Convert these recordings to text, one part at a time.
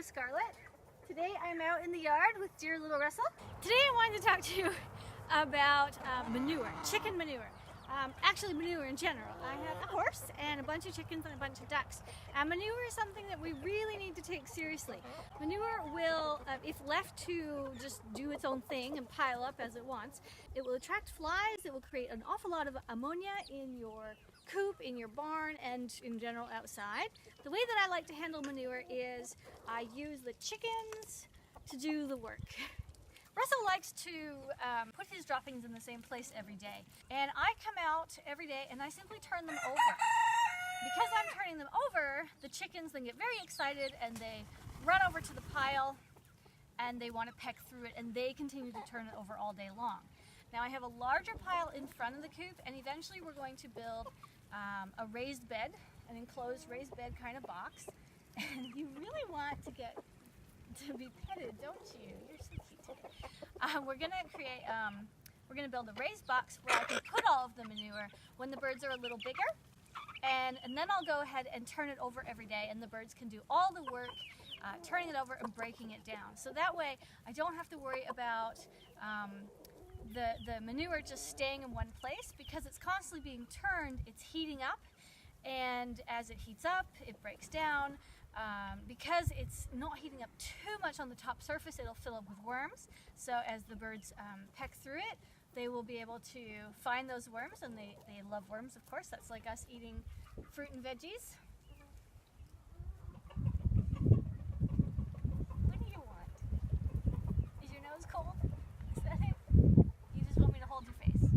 with Scarlett. Today I'm out in the yard with dear little Russell. Today I wanted to talk to you about manure, chicken manure. Actually manure in general. I have a horse and a bunch of chickens and a bunch of ducks. Manure is something that we really need to take seriously. Manure will, if left to just do its own thing and pile up as it wants, it will attract flies, it will create an awful lot of ammonia in your coop, in your barn, and in general outside. The way that I like to handle manure is I use the chickens to do the work. Russell likes to put his droppings in the same place every day, and I come out every day and I simply turn them over. Because I'm turning them over, the chickens then get very excited and they run over to the pile and they want to peck through it, and they continue to turn it over all day long. Now I have a larger pile in front of the coop, and eventually we're going to build a raised bed, an enclosed raised bed kind of box. And you really want to get to be petted, don't you? You're so cute. We're gonna build a raised box where I can put all of the manure when the birds are a little bigger, and then I'll go ahead and turn it over every day, and the birds can do all the work turning it over and breaking it down. So that way I don't have to worry about the manure just staying in one place, because it's constantly being turned, it's heating up, and as it heats up, it breaks down. Because it's not heating up too much on the top surface, it'll fill up with worms. So as the birds peck through it, they will be able to find those worms, and they love worms, of course. That's like us eating fruit and veggies. What do you want? Is your nose cold? Is that it? You just want me to hold your face?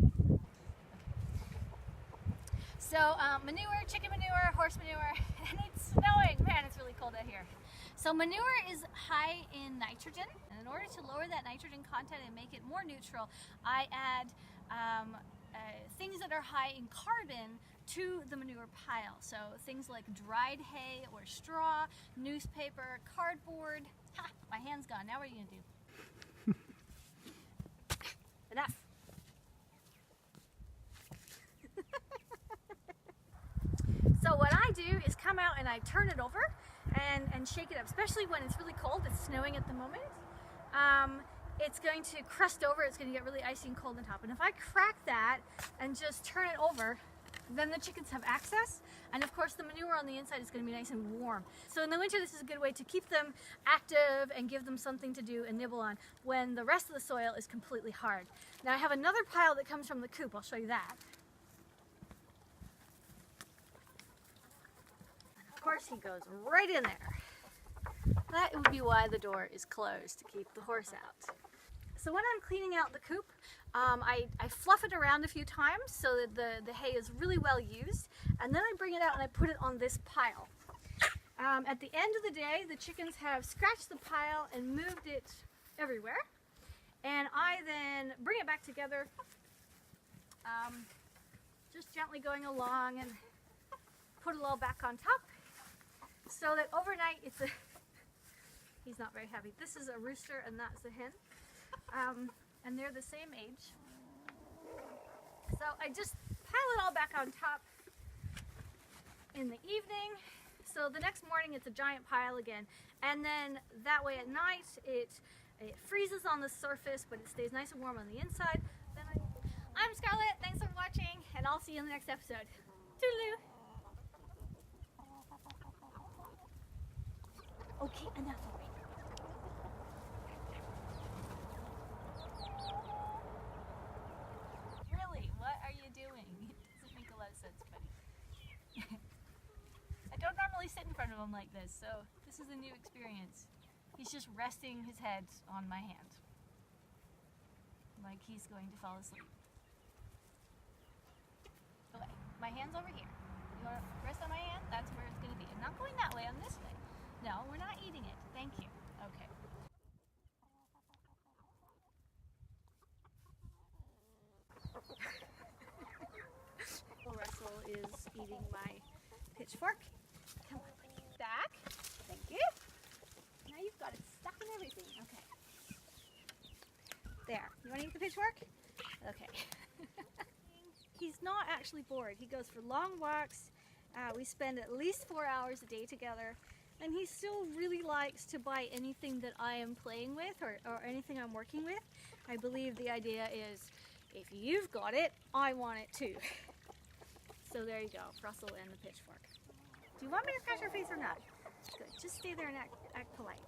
So manure, chicken manure, horse manure, and it's snowing. Man, it's really cold out here. So manure is high in nitrogen, and in order to lower that nitrogen content and make it more neutral, I add things that are high in carbon to the manure pile. So things like dried hay or straw, newspaper, cardboard. Ha! My hand's gone. Now what are you gonna do? Enough. So what I do is come out and I turn it over and shake it up, especially when it's really cold. It's snowing at the moment. It's going to crust over, it's going to get really icy and cold on top. And if I crack that and just turn it over, then the chickens have access. And of course the manure on the inside is going to be nice and warm. So in the winter, this is a good way to keep them active and give them something to do and nibble on when the rest of the soil is completely hard. Now I have another pile that comes from the coop. I'll show you that. Of course he goes right in there. That would be why the door is closed, to keep the horse out. So when I'm cleaning out the coop, I fluff it around a few times so that the hay is really well used, and then I bring it out and I put it on this pile. At the end of the day, the chickens have scratched the pile and moved it everywhere, and I then bring it back together, just gently going along, and put it all back on top. So that overnight he's not very happy. This is a rooster and that's a hen. And they're the same age. So I just pile it all back on top in the evening. So the next morning it's a giant pile again. And then that way at night it freezes on the surface, but it stays nice and warm on the inside. Then I'm Scarlett, thanks for watching, and I'll see you in the next episode. Toodaloo! Okay, enough already. Really? What are you doing? It doesn't make a lot of sense, but I don't normally sit in front of him like this, so this is a new experience. He's just resting his head on my hand, like he's going to fall asleep. Okay, my hand's over here. You want to rest on my hand? That's where it's going to be. I'm not going that way, I'm this way. No, we're not eating it. Thank you. Okay. Russell is eating my pitchfork. Come on, buddy. Back. Thank you. Now you've got it stuck in everything. Okay. There. You want to eat the pitchfork? Okay. He's not actually bored. He goes for long walks. We spend at least 4 hours a day together. and he still really likes to buy anything that I am playing with or anything I'm working with. I believe the idea is, if you've got it, I want it too. So there you go, Russell and the pitchfork. Do you want me to scratch your face or not? Good, just stay there and act polite.